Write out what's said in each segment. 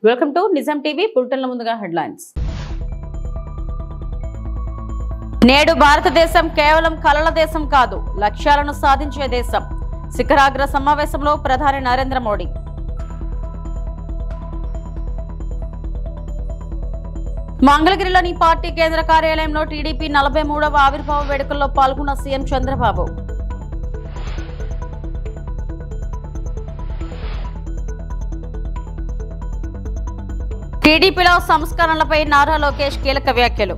Welcome to Nizam TV. బులెటిన్ల ముందుగా headlines. నేడు భారతదేశం కేవలం కలల దేశం కాదు, లక్ష్యాలను సాధించే దేశం. శిఖరాగ్ర సమావేశంలో ప్రధాని నరేంద్ర మోడీ. మంగళగిరిలోని పార్టీ కేంద్ర కార్యాలయంలో టీడీపీ 43వ ఆవిర్భావ వేడుకల్లో పాల్గొన్న సీఎం చంద్రబాబు. టీడీపీలో సంస్కరణలపై నారా లోకేష్ కీలక వ్యాఖ్యలు.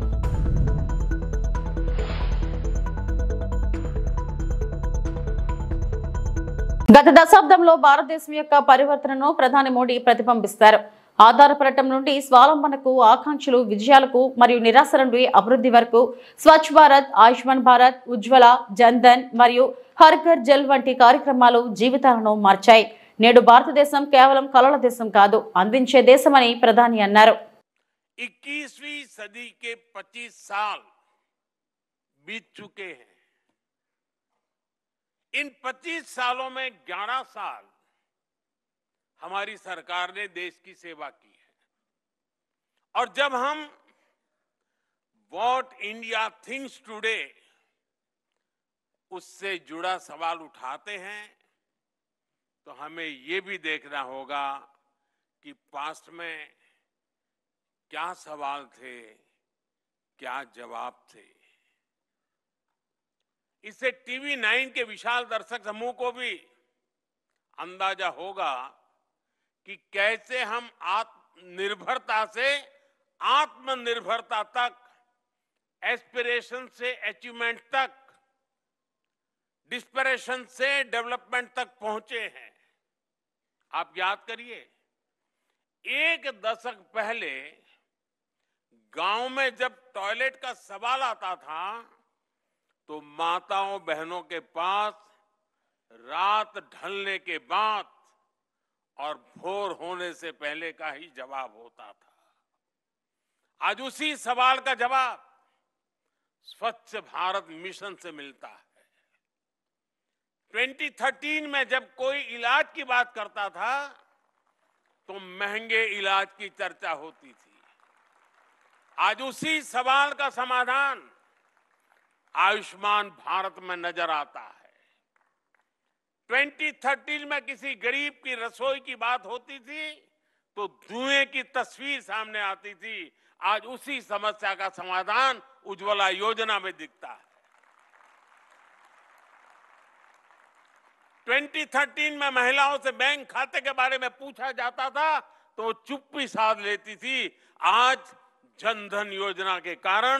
గత దశాబ్దంలో భారతదేశం యొక్క పరివర్తనను ప్రధాని మోడీ ప్రతిబింబిస్తారు. ఆధారపడటం నుండి స్వావలంబనకు, ఆకాంక్షలు విజయాలకు మరియు నిరాశ నుండి అభివృద్ధి వరకు స్వచ్ఛ భారత్, ఆయుష్మాన్ భారత్, ఉజ్వల, జన్ధన్ మరియు హర్ ఘర్ జల్ వంటి కార్యక్రమాలు జీవితాలను మార్చాయి. నేడు భారతదేశం కేవలం కలల దేశం కాదు, అందించే దేశమని ప్రధాని అన్నారు. 21वीं सदी के 25 साल बीत चुके हैं. इन 25 सालों में 11 साल हमारी सरकार ने देश की सेवा की है. और जब हम व्हाट इंडिया थिंक्स टुडे उससे जुड़ा सवाल उठाते हैं तो हमें ये भी देखना होगा कि पास्ट में क्या सवाल थे, क्या जवाब थे. इससे टीवी 9 के विशाल दर्शक समूह को भी अंदाजा होगा कि कैसे हम आत्मनिर्भरता से आत्मनिर्भरता तक, एस्पिरेशन से अचीवमेंट तक, डिस्परेशन से डेवलपमेंट तक पहुंचे हैं. आप याद करिए, एक दशक पहले गांव में जब टॉयलेट का सवाल आता था तो माताओं बहनों के पास रात ढलने के बाद और भोर होने से पहले का ही जवाब होता था. आज उसी सवाल का जवाब स्वच्छ भारत मिशन से मिलता है. 2013 में जब कोई इलाज की बात करता था तो महंगे इलाज की चर्चा होती थी. आज उसी सवाल का समाधान आयुष्मान भारत में नजर आता है. 2013 में किसी गरीब की रसोई की बात होती थी तो धुएं की तस्वीर सामने आती थी. आज उसी समस्या का समाधान उज्ज्वला योजना में दिखता है. 2013 में महिलाओं से बैंक खाते के बारे में पूछा जाता था तो वो चुप्पी साध लेती थी. आज जनधन योजना के कारण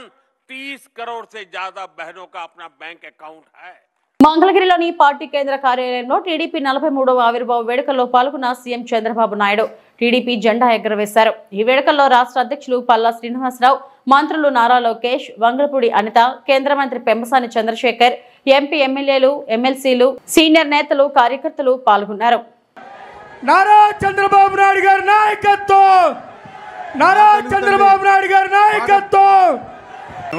30 करोड़ से ज्यादा बहनों का अपना बैंक अकाउंट है. మంగళగిరిలోని పార్టీ కేంద్ర కార్యాలయంలో టీడీపీ 43వ ఆవిర్భావ వేడుకల్లో పాల్గొన్న సీఎం చంద్రబాబు నాయుడు టీడీపీ జెండా ఎగురవేశారు. ఈ వేడుకల్లో రాష్ట్ర అధ్యక్షులు పల్లా శ్రీనివాసరావు, మంత్రులు నారా లోకేష్, వంగలపూడి అనిత, కేంద్ర మంత్రి పెమ్మసాని చంద్రశేఖర్, ఎంపీ, ఎమ్మెల్యేలు, ఎమ్మెల్సీలు, సీనియర్ నేతలు, కార్యకర్తలు పాల్గొన్నారు. నారా చంద్రబాబు నాయుడు గారి నాయకత్వం, నారా చంద్రబాబు నాయుడు గారి నాయకత్వం.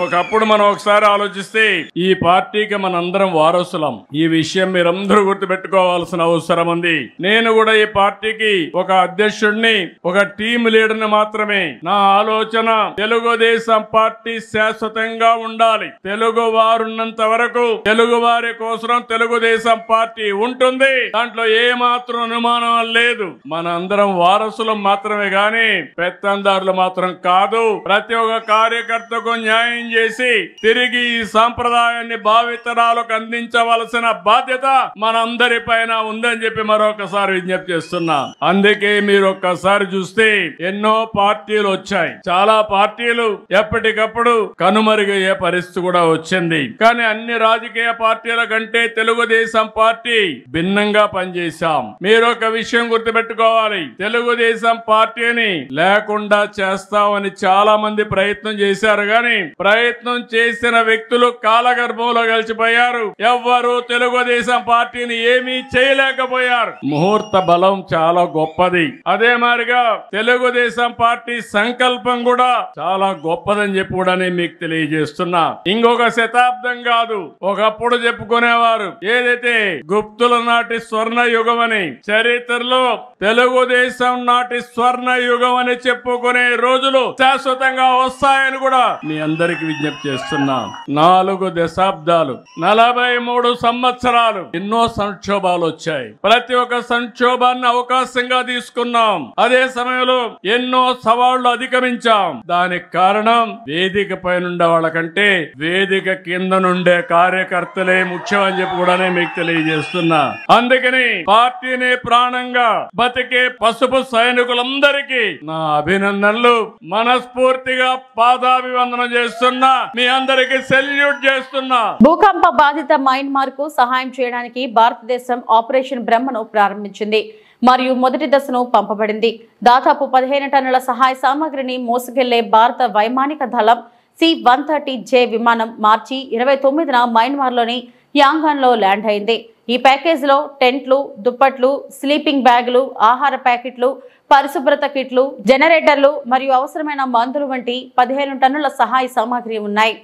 ఒకప్పుడు మనం ఒకసారి ఆలోచిస్తే ఈ పార్టీకి మనందరం వారసులం. ఈ విషయం మీరందరూ గుర్తుపెట్టుకోవాల్సిన అవసరం ఉంది. నేను కూడా ఈ పార్టీకి ఒక అధ్యక్షుడిని, ఒక టీం లీడర్ని మాత్రమే. నా ఆలోచన తెలుగుదేశం పార్టీ శాశ్వతంగా ఉండాలి. తెలుగు వారున్నంత వరకు తెలుగు వారి కోసం తెలుగుదేశం పార్టీ ఉంటుంది. దాంట్లో ఏ మాత్రం అనుమానం లేదు. మనందరం వారసులం మాత్రమే గాని పెత్తందారులు మాత్రం కాదు. ప్రతి ఒక్క కార్యకర్తకు న్యాయం చేసి తిరిగి ఈ సాంప్రదాయాన్ని భావితరాలకు అందించవలసిన బాధ్యత మనందరి పైన ఉందని చెప్పి మరొకసారి విజ్ఞప్తి చేస్తున్నా. అందుకే మీరు ఒక్కసారి చూస్తే ఎన్నో పార్టీలు వచ్చాయి. చాలా పార్టీలు ఎప్పటికప్పుడు కనుమరుగయ్యే పరిస్థితి కూడా వచ్చింది. కానీ అన్ని రాజకీయ పార్టీల కంటే తెలుగుదేశం పార్టీ భిన్నంగా పనిచేశాం. మీరు ఒక విషయం గుర్తుపెట్టుకోవాలి. తెలుగుదేశం పార్టీని లేకుండా చేస్తామని చాలా మంది ప్రయత్నం చేశారు. కానీ ప్రయత్నం చేసిన వ్యక్తులు కాలగర్భంలో కలిసిపోయారు. ఎవ్వరూ తెలుగుదేశం పార్టీని ఏమీ చేయలేకపోయారు. ముహూర్త బలం చాలా గొప్పది. అదే మాదిరిగా తెలుగుదేశం పార్టీ సంకల్పం కూడా చాలా గొప్పదని చెప్పి కూడా మీకు తెలియజేస్తున్నా. ఇంకొక శతాబ్దం కాదు, ఒకప్పుడు చెప్పుకునేవారు ఏదైతే గుప్తుల నాటి స్వర్ణ యుగం అని, చరిత్రలో తెలుగుదేశం నాటి స్వర్ణ యుగం అని చెప్పుకునే రోజులు శాశ్వతంగా వస్తాయని కూడా మీ అందరికి విజ్ఞప్తి చేస్తున్నా. 4 దశాబ్దాలు 43 సంవత్సరాలు ఎన్నో సంక్షోభాలు వచ్చాయి. ప్రతి ఒక్క సంక్షోభాన్ని అవకాశంగా తీసుకున్నాం. అదే సమయంలో ఎన్నో సవాళ్లు అధిగమించాం. దానికి కారణం వేదిక పైన ఉండే వాళ్ళకంటే వేదిక కింద నుండే కార్యకర్తలే ముఖ్యం అని చెప్పి కూడా మీకు తెలియజేస్తున్నా. అందుకని పార్టీని ప్రాణంగా బతికే పసుపు సైనికులందరికీ నా అభినందనలు. మనస్ఫూర్తిగా పాదాభివందనం చేస్తున్నా. మీ అందరికి సెల్యూట్ చేస్తున్నా. భూకంప బాధిత మయన్మార్ కు సహాయం చేయడానికి భారతదేశం ఆపరేషన్ బ్రహ్మను ప్రారంభించింది మరియు మొదటి దశను పంపబడింది. దాదాపు 15 టన్నుల సహాయ సామాగ్రిని మోసుకెళ్లే భారత వైమానిక దళం C-130J విమానం మార్చి 29న మయన్మార్లోని యాంగాన్లో ల్యాండ్ అయింది. ఈ ప్యాకేజీలో టెంట్లు, దుప్పట్లు, స్లీపింగ్ బ్యాగులు, ఆహార ప్యాకెట్లు, పరిశుభ్రత కిట్లు, జనరేటర్లు మరియు అవసరమైన మందులు వంటి 15 టన్నుల సహాయ సామాగ్రి ఉన్నాయి.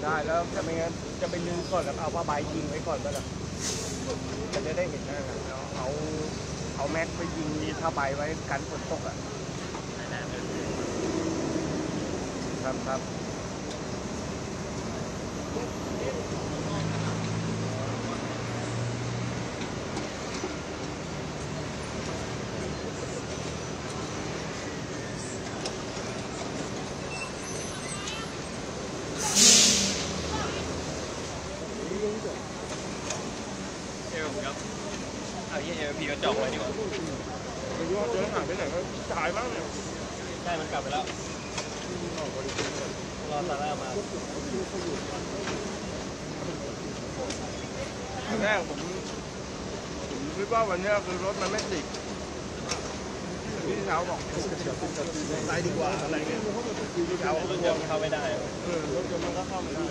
ได้แล้วจะไม่งั้นจะไปยืนก่อนแล้วเอาผ้าใบยิงไว้ก่อนก็ได้จะได้เห็นนะครับเอาแม็กไปยิงผ้าใบไว้กันฝนตกอ่ะครับ พี่ก็จอกไว้ดีกว่าเดินห่างไปไหนก็ถ่ายบ้างเนี่ยใช่มันกลับไปแล้วรอซาร่ามาแรกผมคิดว่าวันนี้คือรถมันไม่ติดพี่เช้าบอกไปดีกว่าอะไรเงี้ยพี่เช้ารถยนต์เข้าไม่ได้รถยนต์มันก็เข้าไม่ได้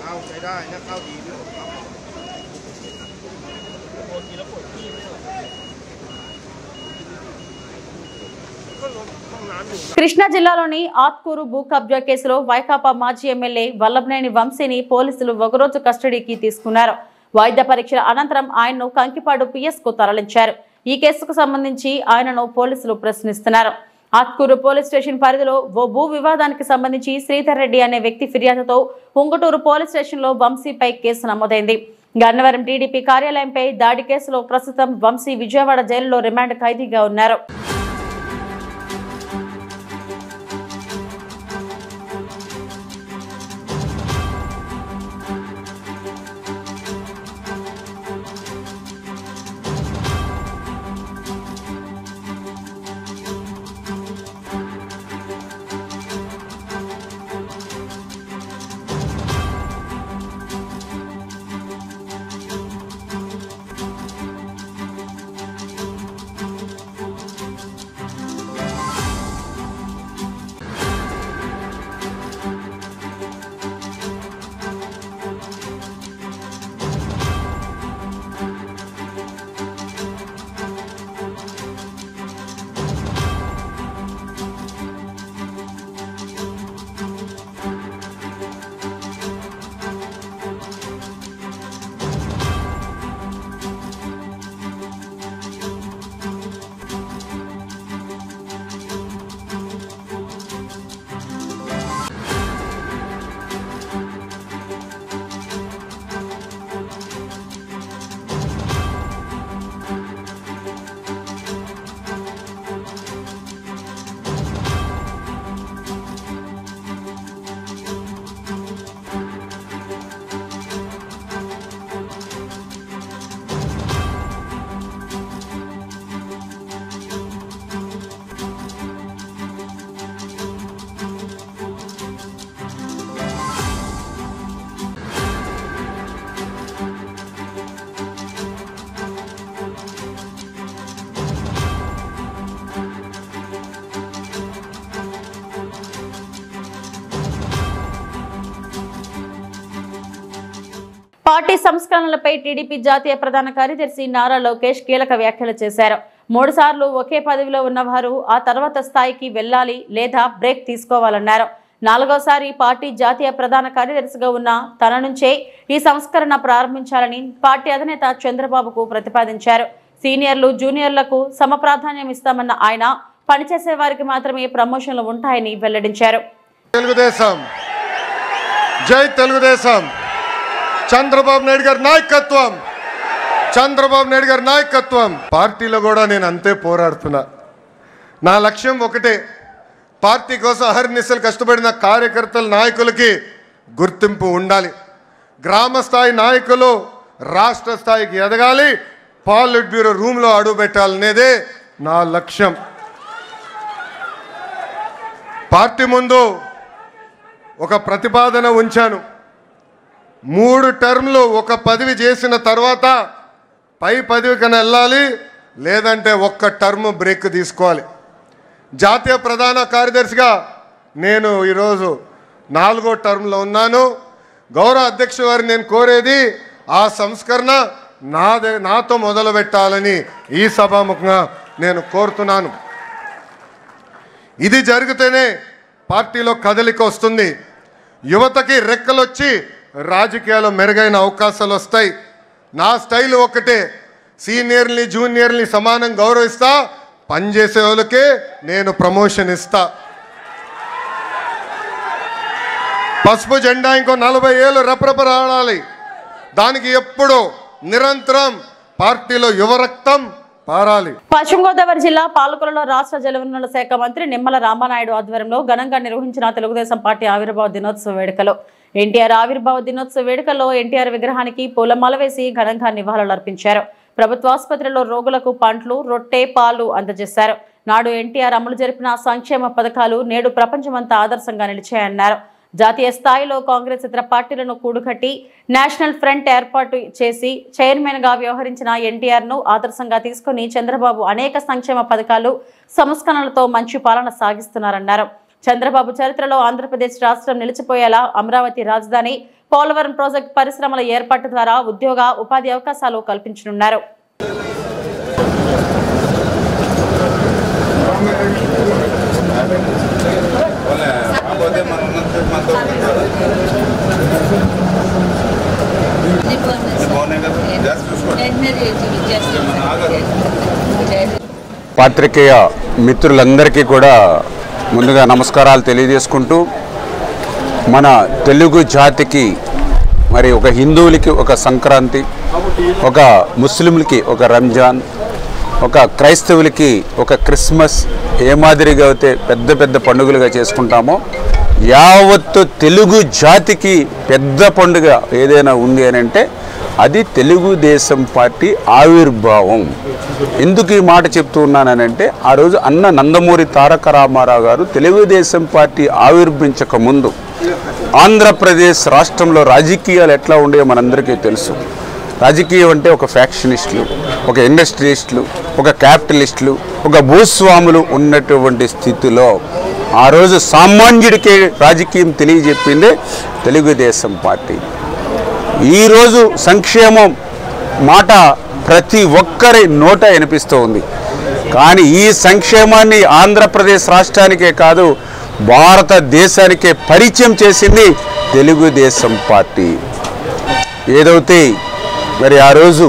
เข้าใช้ได้นะเข้าดีด้วยకృష్ణా జిల్లాలోని ఆత్కూరు భూ కబ్జా కేసులో వైకాపా మాజీ ఎమ్మెల్యే వల్లభనేని వంశీని పోలీసులు ఒకరోజు కస్టడీకి తీసుకున్నారు. వైద్య పరీక్షల అనంతరం ఆయన్ను కంకిపాడు PS కు తరలించారు. ఈ కేసుకు సంబంధించి ఆయనను పోలీసులు ప్రశ్నిస్తున్నారు. ఆత్కూరు పోలీస్ స్టేషన్ పరిధిలో ఓ భూ వివాదానికి సంబంధించి శ్రీధర్ రెడ్డి అనే వ్యక్తి ఫిర్యాదుతో ఉంగుటూరు పోలీస్ స్టేషన్లో వంశీపై కేసు నమోదైంది. గన్నవరం టీడీపీ కార్యాలయంపై దాడి కేసులో ప్రస్తుతం వంశీ విజయవాడ జైలులో రిమాండ్ ఖైదీగా ఉన్నారు. పార్టీ సంస్కరణలపై టీడీపీ జాతీయ ప్రధాన కార్యదర్శి నారా లోకేష్ కీలక వ్యాఖ్యలు చేశారు. 3 సార్లు ఒకే పదవిలో ఉన్నవారు ఆ తర్వాత స్థాయికి వెళ్లాలి లేదా బ్రేక్ తీసుకోవాలన్నారు. 4వసారి పార్టీ జాతీయ ప్రధాన కార్యదర్శిగా ఉన్న తన నుంచే ఈ సంస్కరణ ప్రారంభించాలని పార్టీ అధినేత చంద్రబాబుకు ప్రతిపాదించారు. సీనియర్లు జూనియర్లకు సమప్రాధాన్యం ఇస్తామన్న ఆయన పనిచేసే వారికి మాత్రమే ప్రమోషన్లు ఉంటాయని వెల్లడించారు. తెలుగుదేశం జై తెలుగుదేశం. చంద్రబాబు నాయుడు గారి నాయకత్వం, చంద్రబాబు నాయుడు గారి నాయకత్వం. పార్టీలో కూడా నేను అంతే పోరాడుతున్నా. నా లక్ష్యం ఒకటే, పార్టీ కోసం అహర్నిశలు కష్టపడిన కార్యకర్తల నాయకులకి గుర్తింపు ఉండాలి. గ్రామ స్థాయి నాయకులు రాష్ట్ర స్థాయికి ఎదగాలి, పాలిట్ బ్యూరో రూమ్లో అడుగు పెట్టాలనేదే నా లక్ష్యం. పార్టీ ముందు ఒక ప్రతిపాదన ఉంచాను. 3 టర్మ్లు ఒక పదవి చేసిన తర్వాత పై పదవి కన్నా వెళ్ళాలి, లేదంటే ఒక్క టర్మ్ బ్రేక్ తీసుకోవాలి. జాతీయ ప్రధాన కార్యదర్శిగా నేను ఈరోజు 4వ టర్మ్లో ఉన్నాను. గౌరవ అధ్యక్ష వారిని నేను కోరేది ఆ సంస్కరణ నాతో మొదలు పెట్టాలని ఈ సభాముఖంగా నేను కోరుతున్నాను. ఇది జరిగితేనే పార్టీలో కదలిక వస్తుంది. యువతకి రెక్కలొచ్చి రాజకీయాల్లో మెరుగైన అవకాశాలు వస్తాయి. నా స్టైల్ ఒకటే, సీనియర్ని జూనియర్ని సమానంగా గౌరవిస్తా, పనిచేసే వాళ్ళకే నేను ప్రమోషన్ ఇస్తా. పసుపు జెండా ఇంకో 40 ఏళ్ళు రెపరెపలాడాలి. దానికి ఎప్పుడు నిరంతరం పార్టీలో యువరక్తం పారాలి. పశ్చిమ గోదావరి జిల్లా పాలకొలలో రాష్ట్ర జలవనరుల శాఖ మంత్రి నిమ్మల రామానాయుడు ఆధ్వర్యంలో ఘనంగా నిర్వహించిన తెలుగుదేశం పార్టీ ఆవిర్భావ దినోత్సవ వేడుకలు. ఎన్టీఆర్ ఆవిర్భావ దినోత్సవ వేడుకల్లో ఎన్టీఆర్ విగ్రహానికి పూలమాల వేసి ఘనంగా నివాళులర్పించారు. ప్రభుత్వ ఆసుపత్రిలో రోగులకు పండ్లు, రొట్టె, పాలు అందజేశారు. నాడు ఎన్టీఆర్ అమలు జరిపిన సంక్షేమ పథకాలు నేడు ప్రపంచమంతా ఆదర్శంగా నిలిచాయన్నారు. జాతీయ స్థాయిలో కాంగ్రెస్ ఇతర పార్టీలను కూడుకట్టి నేషనల్ ఫ్రంట్ ఏర్పాటు చేసి చైర్మన్ గా వ్యవహరించిన ఎన్టీఆర్ ను ఆదర్శంగా తీసుకుని చంద్రబాబు అనేక సంక్షేమ పథకాలు, సంస్కరణలతో మంచి పాలన సాగిస్తున్నారన్నారు. చంద్రబాబు చరిత్రలో ఆంధ్రప్రదేశ్ రాష్ట్రం నిలిచిపోయేలా అమరావతి రాజధాని, పోలవరం ప్రాజెక్టు, పరిశ్రమల ఏర్పాటు ద్వారా ఉద్యోగ, ఉపాధి అవకాశాలు కల్పించనున్నారు. పాత్రికేయ మిత్రులందరికీ కూడా ముందుగా నమస్కారాలు తెలియజేసుకుంటూ, మన తెలుగు జాతికి మరి ఒక హిందువులకి ఒక సంక్రాంతి, ఒక ముస్లింలకి ఒక రంజాన్, ఒక క్రైస్తవులకి ఒక క్రిస్మస్, ఏ మాదిరిగా అయితే పెద్ద పెద్ద పండుగలుగా చేసుకుంటామో యావత్తు తెలుగు జాతికి పెద్ద పండుగ ఏదైనా ఉంది అని అంటే అది తెలుగుదేశం పార్టీ ఆవిర్భావం. ఎందుకు ఈ మాట చెప్తూ ఉన్నానంటే, ఆ రోజు అన్న నందమూరి తారక రామారావు గారు తెలుగుదేశం పార్టీ ఆవిర్భించక ముందు ఆంధ్రప్రదేశ్ రాష్ట్రంలో రాజకీయాలు ఎట్లా ఉండేవో మనందరికీ తెలుసు. రాజకీయం అంటే ఒక ఫ్యాక్షనిస్టులు, ఒక ఇండస్ట్రియలిస్టులు, ఒక క్యాపిటలిస్టులు, ఒక భూస్వాములు ఉన్నటువంటి స్థితిలో ఆ రోజు సామాన్యుడికే రాజకీయం తెలియజెప్పిందే తెలుగుదేశం పార్టీ. ఈరోజు సంక్షేమం మాట ప్రతి ఒక్కరి నోట వినిపిస్తూ ఉంది. కానీ ఈ సంక్షేమాన్ని ఆంధ్రప్రదేశ్ రాష్ట్రానికే కాదు భారతదేశానికే పరిచయం చేసింది తెలుగుదేశం పార్టీ. ఏదైతే మరి ఆ రోజు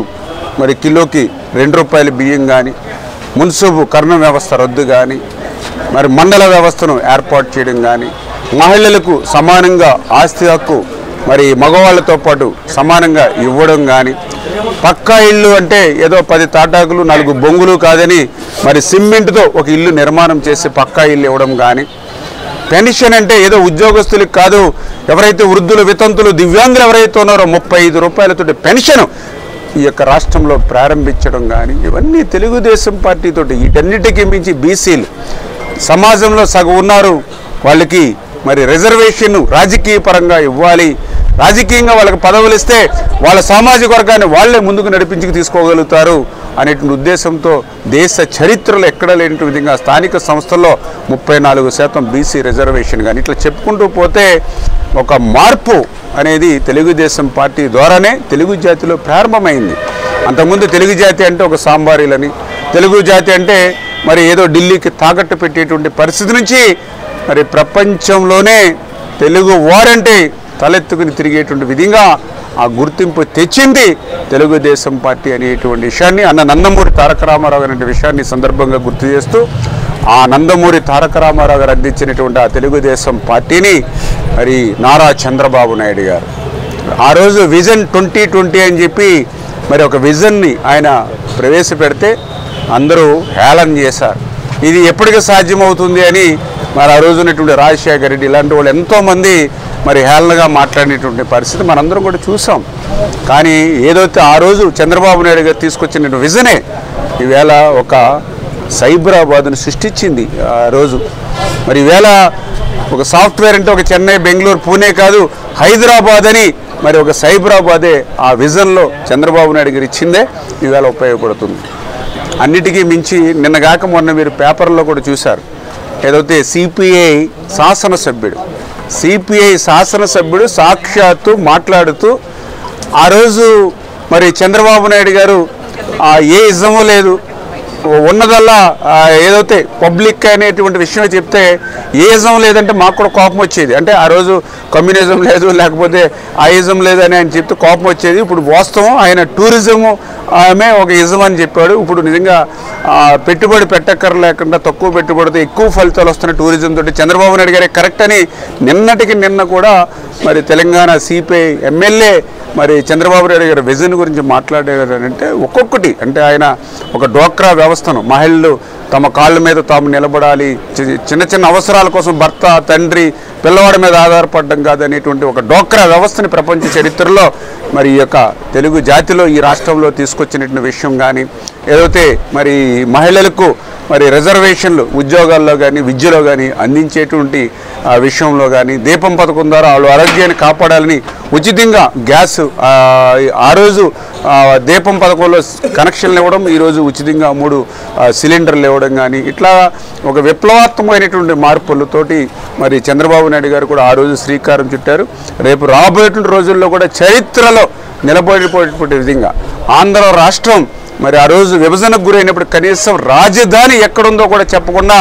మరి కిలోకి 2 రూపాయల బియ్యం కానీ, మున్సిపల్ కర్ణ వ్యవస్థ రద్దు కానీ, మరి మండల వ్యవస్థను ఏర్పాటు చేయడం కానీ, మహిళలకు సమానంగా ఆస్తి హక్కు మరి మగవాళ్ళతో పాటు సమానంగా ఇవ్వడం కానీ, పక్కా ఇల్లు అంటే ఏదో 10 తాటాకులు 4 బొంగులు కాదని మరి సిమెంట్తో ఒక ఇల్లు నిర్మాణం చేసి పక్కా ఇల్లు ఇవ్వడం కానీ, పెన్షన్ అంటే ఏదో ఉద్యోగస్తులకు కాదు, ఎవరైతే వృద్ధులు, వితంతులు, దివ్యాంగులు ఎవరైతే ఉన్నారో 35 రూపాయలతో పెన్షన్ ఈ యొక్క రాష్ట్రంలో ప్రారంభించడం కానీ, ఇవన్నీ తెలుగుదేశం పార్టీతోటి. వీటన్నిటికీ మించి బీసీలు సమాజంలో సగం ఉన్నారు, వాళ్ళకి మరి రిజర్వేషన్ రాజకీయ పరంగా ఇవ్వాలి, రాజకీయంగా వాళ్ళకి పదవులు ఇస్తే వాళ్ళ సామాజిక వర్గాన్ని వాళ్లే ముందుకు నడిపించుకు తీసుకోగలుగుతారు అనేటువంటి ఉద్దేశంతో దేశ చరిత్రలో ఎక్కడ లేని విధంగా స్థానిక సంస్థల్లో 34% బీసీ రిజర్వేషన్ కానీ ఇట్లా చెప్పుకుంటూ పోతే ఒక మార్పు అనేది తెలుగుదేశం పార్టీ ద్వారానే తెలుగు జాతిలో ప్రారంభమైంది. అంతకుముందు తెలుగు జాతి అంటే ఒక సాంబారీలని, తెలుగు జాతి అంటే మరి ఏదో ఢిల్లీకి తాకట్టు పెట్టేటువంటి పరిస్థితి నుంచి మరి ప్రపంచంలోనే తెలుగు వారంటే తలెత్తుకుని తిరిగేటువంటి విధంగా ఆ గుర్తింపు తెచ్చింది తెలుగుదేశం పార్టీ అనేటువంటి విషయాన్ని అన్న నందమూరి తారక రామారావు అనే విషయాన్ని సందర్భంగా గుర్తు చేస్తూ ఆ నందమూరి తారక రామారావు గారు అందించినటువంటి ఆ తెలుగుదేశం పార్టీని మరి నారా చంద్రబాబు నాయుడు గారు ఆ రోజు విజన్ 2020 అని చెప్పి మరి ఒక విజన్ని ఆయన ప్రవేశపెడితే అందరూ హేళన చేశారు. ఇది ఎప్పటికీ సాధ్యమవుతుంది అని మరి ఆ రోజు ఉన్నటువంటి రాజశేఖర రెడ్డి ఇలాంటి వాళ్ళు ఎంతోమంది మరి హేళనగా మాట్లాడినటువంటి పరిస్థితి మనందరం కూడా చూసాం. కానీ ఏదైతే ఆ రోజు చంద్రబాబు నాయుడు గారు తీసుకొచ్చిన విజనే ఈవేళ ఒక సైబరాబాద్ను సృష్టించింది. ఆ రోజు మరి ఈవేళ ఒక సాఫ్ట్వేర్ అంటే ఒక చెన్నై, బెంగళూరు, పూణే కాదు హైదరాబాద్ అని మరి ఒక సైబరాబాదే ఆ విజన్లో చంద్రబాబు నాయుడు గారు ఇచ్చిందే ఈవేళ ఉపయోగపడుతుంది. అన్నిటికీ మించి నిన్నగాక మొన్న మీరు పేపర్లో కూడా చూశారు, ఏదైతే సిపిఐ శాసనసభ్యుడు సాక్షాత్తు మాట్లాడుతూ ఆ రోజు మరి చంద్రబాబు నాయుడు గారు ఏ ఇజము లేదు, ఉన్నదల్లా ఏదైతే పబ్లిక్ అనేటువంటి విషయం చెప్తే ఏ ఇజం లేదంటే మాకు కూడా కోపం వచ్చేది. అంటే ఆ రోజు కమ్యూనిజం లేదు, లేకపోతే ఆ ఇజం లేదని ఆయన చెప్తే కోపం వచ్చేది. ఇప్పుడు వాస్తవం ఆయన టూరిజము ఆమె ఒక ఇజం అని చెప్పాడు. ఇప్పుడు నిజంగా పెట్టుబడి పెట్టక్కర లేకుండా తక్కువ పెట్టుబడితో ఎక్కువ ఫలితాలు వస్తున్న టూరిజం తోటి చంద్రబాబు నాయుడు గారే కరెక్ట్ అని నిన్న కూడా మరి తెలంగాణ సిపిఐ ఎమ్మెల్యే మరి చంద్రబాబు నాయుడు గారి విజన్ గురించి మాట్లాడారంటే ఒక్కొక్కటి అంటే ఆయన ఒక డ్వాక్రా వ్యవస్థను మహిళలు తమ కాళ్ళ మీద తాము నిలబడాలి, చిన్న చిన్న అవసరాల కోసం భర్త, తండ్రి, పిల్లవాడి మీద ఆధారపడడం కాదనేటువంటి ఒక డ్వాక్రా వ్యవస్థని ప్రపంచ చరిత్రలో మరి ఈ యొక్క తెలుగు జాతిలో ఈ రాష్ట్రంలో తీసుకొచ్చినటువంటి విషయం కానీ, ఏదైతే మరి మహిళలకు మరి రిజర్వేషన్లు ఉద్యోగాల్లో కానీ విద్యలో కానీ అందించేటువంటి విషయంలో కానీ, దీపం పథకం ద్వారా వాళ్ళు ఆరోగ్యాన్ని కాపాడాలని ఉచితంగా గ్యాస్ ఆ రోజు దీపం పథకంలో కనెక్షన్లు ఇవ్వడం, ఈరోజు ఉచితంగా 3 సిలిండర్లు ఇవ్వడం కానీ, ఇట్లా ఒక విప్లవాత్మకమైనటువంటి మార్పులతోటి మరి చంద్రబాబు నాయుడు గారు కూడా ఆ రోజు శ్రీకారం చుట్టారు. రేపు రాబోయేటువంటి రోజుల్లో కూడా చరిత్రలో నిలబడిపోయేటువంటి విధంగా ఆంధ్ర రాష్ట్రం మరి ఆ రోజు విభజనకు గురైనప్పుడు కనీసం రాజధాని ఎక్కడుందో కూడా చెప్పకుండా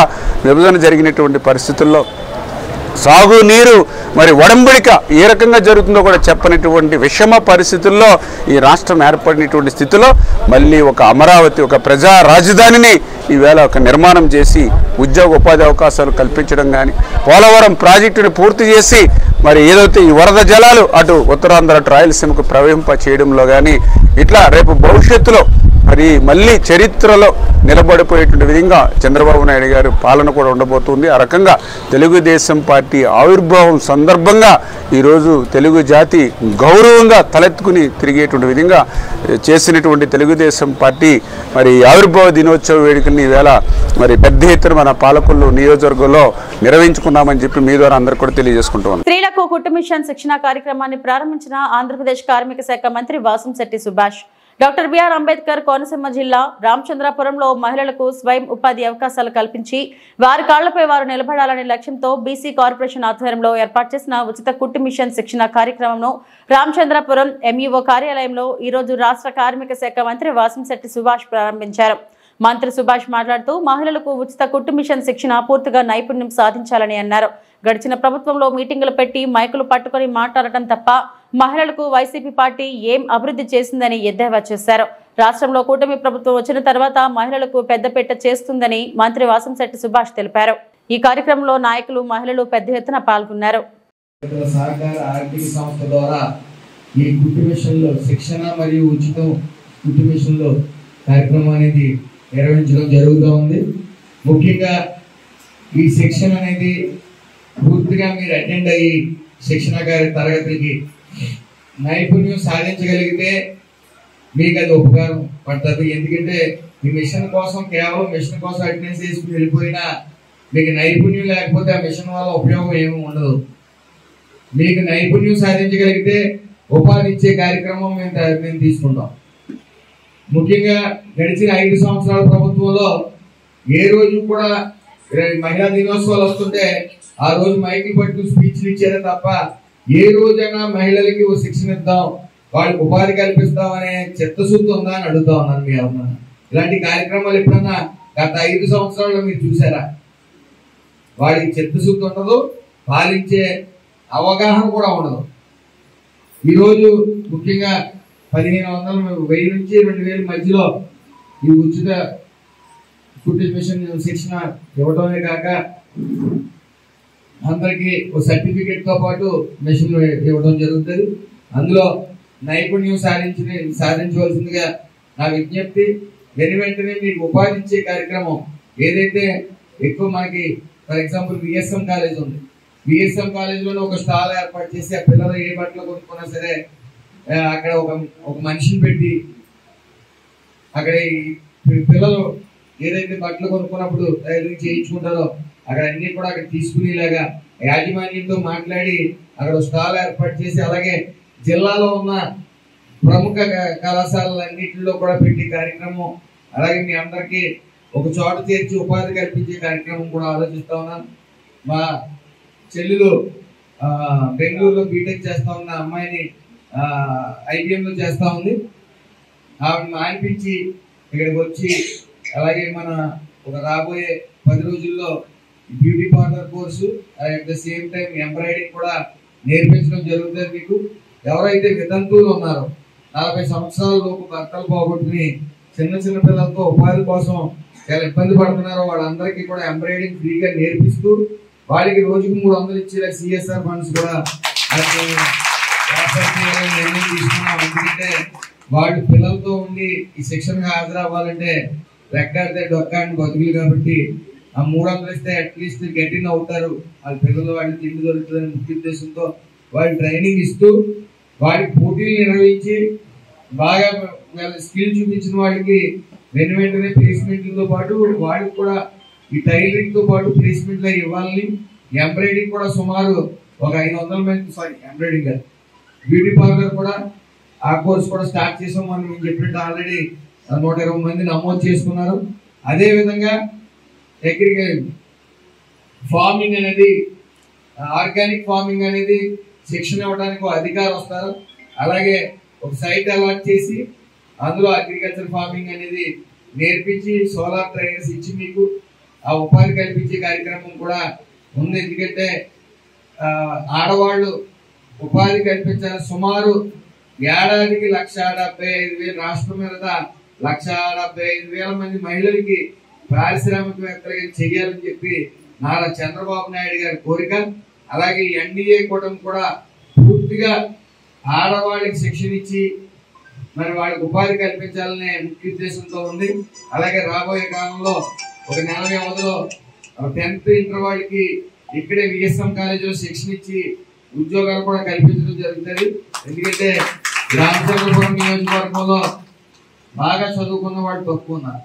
విభజన జరిగినటువంటి పరిస్థితుల్లో సాగునీరు మరి ఒడంబడిక ఏ రకంగా జరుగుతుందో కూడా చెప్పనటువంటి విషమ పరిస్థితుల్లో ఈ రాష్ట్రం ఏర్పడినటువంటి స్థితిలో మళ్ళీ ఒక అమరావతి, ఒక ప్రజా రాజధానిని ఈవేళ ఒక నిర్మాణం చేసి ఉద్యోగ ఉపాధి అవకాశాలు కల్పించడం కానీ, పోలవరం ప్రాజెక్టుని పూర్తి చేసి మరి ఏదైతే ఈ వరద జలాలు అటు ఉత్తరాంధ్ర అటు రాయలసీమకు ప్రవహింప చేయడంలో కానీ, ఇట్లా రేపు భవిష్యత్తులో మరి మళ్ళీ చరిత్రలో నిలబడిపోయేటువంటి విధంగా చంద్రబాబు నాయుడు గారి పాలన కూడా ఉండబోతుంది. ఆ రకంగా తెలుగుదేశం పార్టీ ఆవిర్భావం సందర్భంగా ఈరోజు తెలుగు జాతి గౌరవంగా తలెత్తుకుని తిరిగేటువంటి విధంగా చేసినటువంటి తెలుగుదేశం పార్టీ మరి ఆవిర్భావ దినోత్సవ వేడుకని ఈవేళ మరి పెద్ద ఎత్తున మన పాలకొల్లు నియోజకవర్గంలో నిర్వహించుకున్నామని చెప్పి మీ ద్వారా అందరికీ కూడా తెలియజేసుకుంటున్నాను. స్త్రీలకు కుటుంబ మిషన్ శిక్షణ కార్యక్రమాన్ని ప్రారంభించిన ఆంధ్రప్రదేశ్ కార్మిక శాఖ మంత్రి వాసంశెట్టి సుభాష్. డాక్టర్ బిఆర్ అంబేద్కర్ కోనసీమ జిల్లా రామచంద్రాపురంలో మహిళలకు స్వయం ఉపాధి అవకాశాలు కల్పించి వారి కాళ్లపై వారు నిలబడాలనే లక్ష్యంతో బీసీ కార్పొరేషన్ ఆధ్వర్యంలో ఏర్పాటు చేసిన ఉచిత కుట్టు మిషన్ శిక్షణ కార్యక్రమంను రామచంద్రాపురం ఎంఈఓ కార్యాలయంలో ఈరోజు రాష్ట్ర కార్మిక శాఖ మంత్రి వాసంశెట్టి సుభాష్ ప్రారంభించారు. మంత్రి సుభాష్ మాట్లాడుతూ మహిళలకు ఉచిత కుట్టు మిషన్ శిక్షణ పూర్తిగా నైపుణ్యం సాధించాలని అన్నారు. గడిచిన ప్రభుత్వంలో మీటింగులు పెట్టి మైకులు పట్టుకుని మాట్లాడటం తప్ప మహిళలకు వైసీపీ పార్టీ ఏం అభివృద్ధి చేసిందని ఎద్దేవా చేశారు. రాష్ట్రంలో కూటమి ప్రభుత్వం వచ్చిన తర్వాత మహిళలకు పెద్దపీట చేస్తుందని మంత్రి వాసంశెట్టి సుభాష్ తెలిపారు. ఈ కార్యక్రమంలో నాయకులు, మహిళలు పెద్ద ఎత్తున పాల్గొన్నారు. సహకార ఆర్థిక సంస్థ ద్వారా ఈ కుట్టు మిషన్లో శిక్షణ మరియు ఉచిత కుట్టు మిషన్లో కార్యక్రమం అనేది నిర్వహించడం జరుగుతూ ఉంది. ముఖ్యంగా ఈ శిక్షణ అనేది పూర్తిగా మీరు అటెండ్ అయ్యి శిక్షణ తరగతికి నైపుణ్యం సాధించగలిగితే మీకు అది ఉపకారం పడుతుంది. ఎందుకంటే ఈ మిషన్ కోసం కేవలం మిషన్ కోసం అటెండెన్స్ చేసుకుని వెళ్ళిపోయినా మీకు నైపుణ్యం లేకపోతే ఆ మిషన్ వల్ల ఉపయోగం ఏమీ ఉండదు. మీకు నైపుణ్యం సాధించగలిగితే ఉపాధి ఇచ్చే కార్యక్రమం మేము తీసుకుంటాం. ముఖ్యంగా గడిచిన 5 సంవత్సరాల ప్రభుత్వంలో ఏ రోజు కూడా మహిళా దినోత్సవాలు వస్తుంటే ఆ రోజు మైకి పట్టు స్పీచ్లు ఇచ్చారే తప్ప ఏ రోజైనా మహిళలకి ఓ శిక్షణ ఇద్దాం, వాళ్ళకి ఉపాధి కల్పిస్తాం అనే చిత్తశుద్ధి ఉందా అని అడుగుతా ఉన్నాను. మీ ఏమన్నా ఇలాంటి కార్యక్రమాలు ఎప్పుడన్నా గత 5 సంవత్సరాల్లో మీరు చూసారా? వాడికి చిత్తశుద్ధి ఉండదు, పాలించే అవగాహన కూడా ఉండదు. ఈరోజు ముఖ్యంగా 1500 1000 నుంచి 2000 మధ్యలో ఈ ఉచిత కుట్టు మిషన్ శిక్షణ ఇవ్వడమే కాక అందరికి ఒక సర్టిఫికేట్ తో పాటు మిషన్ ఇవ్వడం జరుగుతుంది. అందులో నైపుణ్యం సాధించవలసిందిగా నా విజ్ఞప్తి. వెంటనే మీకు ఉపాధి ఇచ్చే కార్యక్రమం ఏదైతే ఎక్కువ మనకి ఫర్ ఎగ్జాంపుల్ విఎస్ఎం కాలేజ్ ఉంది. విఎస్ఎం కాలేజ్ లో ఒక స్టాల్ ఏర్పాటు చేసి ఆ పిల్లలు ఏ బట్టలు కొనుక్కున్నా సరే అక్కడ ఒక మనిషిని పెట్టి అక్కడ పిల్లలు ఏదైతే బట్టలు కొనుక్కున్నప్పుడు తయారు చేయించుకుంటారో అక్కడ అన్ని కూడా అక్కడ తీసుకునేలాగా యాజమాన్యంతో మాట్లాడి అక్కడ స్టాల్ ఏర్పాటు చేసి, అలాగే జిల్లాలో ఉన్న ప్రముఖ కళాశాలన్నింటిలో కూడా పెట్టే కార్యక్రమం, అలాగే మీ అందరికీ ఒక చోట చేర్చి ఉపాధి కల్పించే కార్యక్రమం కూడా ఆలోచిస్తా ఉన్నాను. మా చెల్లెలు బెంగళూరులో బీటెక్ చేస్తా ఉన్న అమ్మాయిని IBM లో చేస్తా ఉంది. ఆవిడ మానిపించి ఇక్కడికి వచ్చి అలాగే మన ఒక రాబోయే 10 రోజుల్లో beauty parlour course at the same time embroidering కూడా నేర్పించడం జరుగుతుంది. మీకు ఎవరైతే వితంతువులు ఉన్నారో 40 సంవత్సరాల లోపు భర్తలు పోగొట్టుకుని చిన్న పిల్లలతో ఉపాధి కోసం చాలా ఇబ్బంది పడుతున్నారో వాళ్ళందరికీ కూడా ఎంబ్రాయిడింగ్ ఫ్రీగా నేర్పిస్తూ వాళ్ళకి రోజుకు 300 ఇచ్చే CSR ఫండ్స్ కూడా నిర్ణయం తీసుకున్నాం. ఎందుకంటే వాళ్ళు పిల్లలతో ఉండి ఈ శిక్షణకు హాజరవ్వాలంటే రెక్కాడితే డొక్కాడిని బతుకులు కాబట్టి ఆ 300 ఇస్తే అట్లీస్ట్ గెటిన్ అవుతారు, వాళ్ళ పిల్లలు వాళ్ళకి తిండి దొరుకుతుందని ముఖ్య ఉద్దేశంతో వాళ్ళు ట్రైనింగ్ ఇస్తూ వారికి పోటీలు నిర్వహించి బాగా స్కిల్ చూపించిన వాళ్ళకి వెంటనే ప్లేస్మెంట్లతో పాటు వాళ్ళకి కూడా ఈ టైలరింగ్ తో పాటు ప్లేస్మెంట్లు ఇవ్వాలని, ఎంబ్రాయిడింగ్ కూడా సుమారు ఒక 500 మంది ఎంబ్రాయిడింగ్ కాదు బ్యూటీ పార్లర్ కూడా ఆ కోర్స్ కూడా స్టార్ట్ చేసాం. మనం మేము చెప్పినట్టు ఆల్రెడీ 120 మంది నమోదు చేసుకున్నారు. అదే విధంగా అగ్రికల్చర్ ఫార్మింగ్ అనేది ఆర్గానిక్ ఫార్మింగ్ అనేది శిక్షణ ఇవ్వడానికి అధికారులు వస్తారు. అలాగే ఒక సైట్ అలాట్ చేసి అందులో అగ్రికల్చర్ ఫార్మింగ్ అనేది నేర్పించి సోలార్ ట్రైనర్స్ ఇచ్చి మీకు ఆ ఉపాధి కల్పించే కార్యక్రమం కూడా ఉంది. ఎందుకంటే ఆడవాళ్ళు ఉపాధి కల్పించాలి. సుమారు ఏడాదికి 1,75,000 రాష్ట్రం మీద 1,75,000 మంది మహిళలకి పారిశ్రామికవేత్తలుగా చెయ్యాలని చెప్పి నారా చంద్రబాబు నాయుడు గారి కోరిక. అలాగే NDA కూటమి కూడా పూర్తిగా ఆడవాళ్ళకి శిక్షణ ఇచ్చి మరి వాళ్ళకి ఉపాధి కల్పించాలనే ముఖ్య ఉద్దేశంతో ఉంది. అలాగే రాబోయే కాలంలో ఒక నెల వ్యవధిలో 10th ఇంటర్ వాళ్ళకి ఇక్కడే విఎస్ఎం కాలేజీలో శిక్షణ ఇచ్చి ఉద్యోగాలు కూడా కల్పించడం జరుగుతుంది. ఎందుకంటే రామచంద్రపురం నియోజకవర్గంలో బాగా చదువుకున్న వాళ్ళు తక్కువ ఉన్నారు.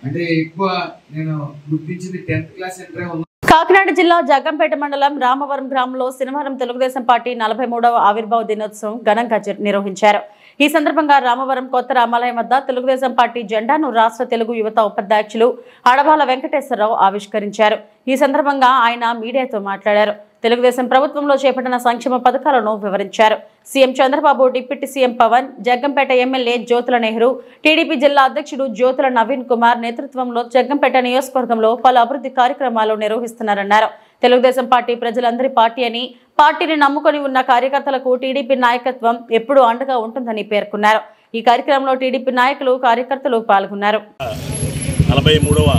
అంటే ఎక్కువ నేను గుర్తించింది 10th క్లాస్ ఇంటరే ఉన్నారు. కాకినాడ జిల్లా జగ్గంపేట మండలం రామవరం గ్రామంలో శనివారం తెలుగుదేశం పార్టీ 43వ ఆవిర్భావ దినోత్సవం ఘనంగా నిర్వహించారు. ఈ సందర్భంగా రామవరం కొత్త రామాలయం వద్ద తెలుగుదేశం పార్టీ జెండాను రాష్ట్ర తెలుగు యువత ఉపాధ్యక్షులు అడవాల వెంకటేశ్వరరావు ఆవిష్కరించారు. ఈ సందర్భంగా ఆయన మీడియాతో మాట్లాడారు. తెలుగుదేశం ప్రభుత్వంలో చేపట్టిన సంక్షేమ పథకాలను వివరించారు. CM Chandrababu, deputy CM Pawan, Jaggampeta MLA Jyothula Nehru, TDP జిల్లా అధ్యక్షుడు జ్యోతుల నవీన్ కుమార్ నేతృత్వంలో జగ్గంపేట నియోజకవర్గంలో పలు అభివృద్ధి కార్యక్రమాలు నిర్వహిస్తున్నారన్నారు. తెలుగుదేశం పార్టీ ప్రజలందరి పార్టీ అని, పార్టీని నమ్ముకొని ఉన్న కార్యకర్తలకు టీడీపీ నాయకత్వం ఎప్పుడూ అండగా ఉంటుందని పేర్కొన్నారు. ఈ కార్యక్రమంలో టీడీపీ నాయకులు, కార్యకర్తలు పాల్గొన్నారు. 43వ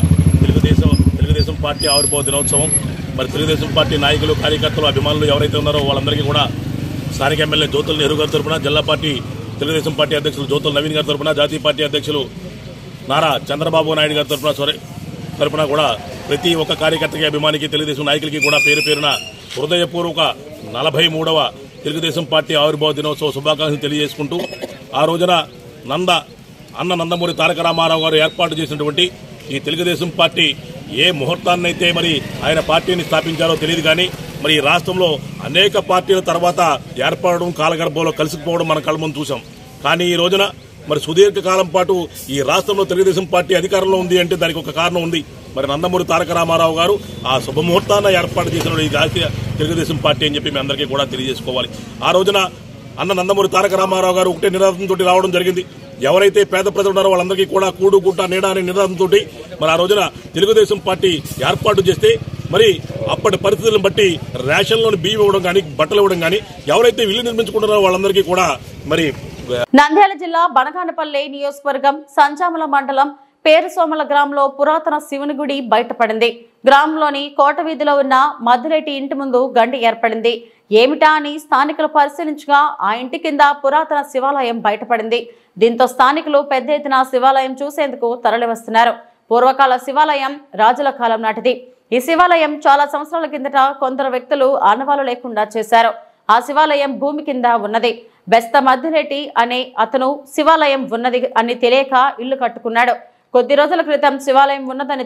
తెలుగుదేశం పార్టీ ఆవిర్భావ దినోత్సవం మరి తెలుగుదేశం పార్టీ నాయకులు, కార్యకర్తలు, అభిమానులు ఎవరైతే ఉన్నారో వాళ్ళందరికీ కూడా స్థానిక ఎమ్మెల్యే జ్యోతుల నెహ్రూ గారి తరఫున, జిల్లా పార్టీ తెలుగుదేశం పార్టీ అధ్యక్షులు జ్యోతుల నవీన్ గారి తరఫున, జాతీయ పార్టీ అధ్యక్షులు నారా చంద్రబాబు నాయుడు గారి తరఫున కూడా ప్రతి ఒక్క కార్యకర్తకి, అభిమానికి, తెలుగుదేశం నాయకులకి కూడా పేరు పేరున హృదయపూర్వక 43వ తెలుగుదేశం పార్టీ ఆవిర్భావ దినోత్సవ శుభాకాంక్షలు తెలియజేసుకుంటూ, ఆ రోజున నందమూరి తారక రామారావు గారు ఏర్పాటు చేసినటువంటి ఈ తెలుగుదేశం పార్టీ ఏ ముహూర్తాన్నైతే మరి ఆయన పార్టీని స్థాపించారో తెలియదు కానీ మరి ఈ రాష్ట్రంలో అనేక పార్టీల తర్వాత ఏర్పడడం, కాలగర్భంలో కలిసిపోవడం మన కళ్ళ ముందు చూసాం. కానీ ఈ రోజున మరి సుదీర్ఘకాలం పాటు ఈ రాష్ట్రంలో తెలుగుదేశం పార్టీ అధికారంలో ఉంది అంటే దానికి ఒక కారణం ఉంది. మరి నందమూరి తారక రామారావు గారు ఆ శుభముహూర్తాన్ని ఏర్పాటు చేసిన ఈ తెలుగుదేశం పార్టీ అని చెప్పి మీ అందరికీ కూడా తెలియజేసుకోవాలి. ఆ రోజున అన్న నందమూరి తారక రామారావు గారు ఒకటే నినాదంతో రావడం జరిగింది. ఎవరైతే పేద ప్రజలు ఉన్నారో వాళ్ళందరికీ కూడా కూడు గుట్ట నీడ అనే నినాదంతో మరి ఆ రోజున తెలుగుదేశం పార్టీ ఏర్పాటు చేస్తే మరి అప్పటి పరిస్థితులను బట్టి రేషన్లోని బియ్యం ఇవ్వడం కానీ బట్టలు ఇవ్వడం కానీ ఎవరైతే ఇల్లు నిర్మించుకుంటున్నారో వాళ్ళందరికీ కూడా మరి. నంద్యాల జిల్లా బనగానపల్లి నియోజకవర్గం సంజామల మండలం పేరుసోమల గ్రామంలో పురాతన శివుని గుడి బయటపడింది. గ్రామంలోని కోట వీధిలో ఉన్న మద్దిరెడ్డి ఇంటి ముందు గండి ఏర్పడింది. ఏమిటా అని స్థానికులు పరిశీలించగా ఆ ఇంటి కింద పురాతన శివాలయం బయటపడింది. దీంతో స్థానికులు పెద్ద ఎత్తున శివాలయం చూసేందుకు తరలివస్తున్నారు. పూర్వకాల శివాలయం రాజుల కాలం నాటిది. ఈ శివాలయం చాలా సంవత్సరాల కిందట కొందరు వ్యక్తులు ఆనవాలు లేకుండా చేశారు. ఆ శివాలయం భూమి కింద ఉన్నది. బెస్త మద్దిరెడ్డి అనే అతను శివాలయం ఉన్నది అని తెలియక ఇల్లు కట్టుకున్నాడు. కొద్ది రోజుల క్రితం శివాలయం ఉన్నదని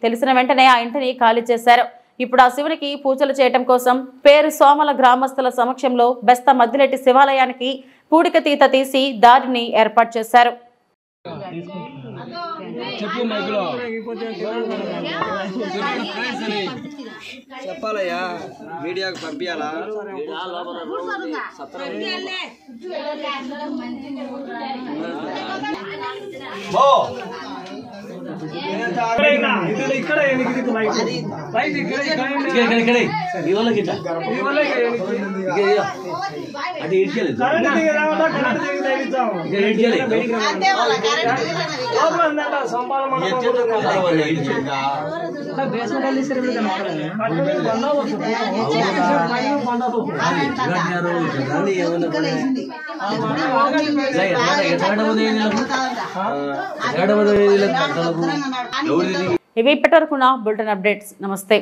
తెలిసిన వెంటనే ఆ ఇంటిని ఖాళీ చేశారు. ఇప్పుడు ఆ శివునికి పూజలు చేయటం కోసం పేరు సోమల గ్రామస్తుల సమక్షంలో బెస్త మద్దిరెడ్డి శివాలయానికి పూడికతీత తీసి దారిని ఏర్పాటు చేశారు. చెప్పాలయ్యా మీడియాకు పంపించాలా? ఇవి ఇప్పటివరకున్న బులెటిన్ అప్డేట్స్. నమస్తే.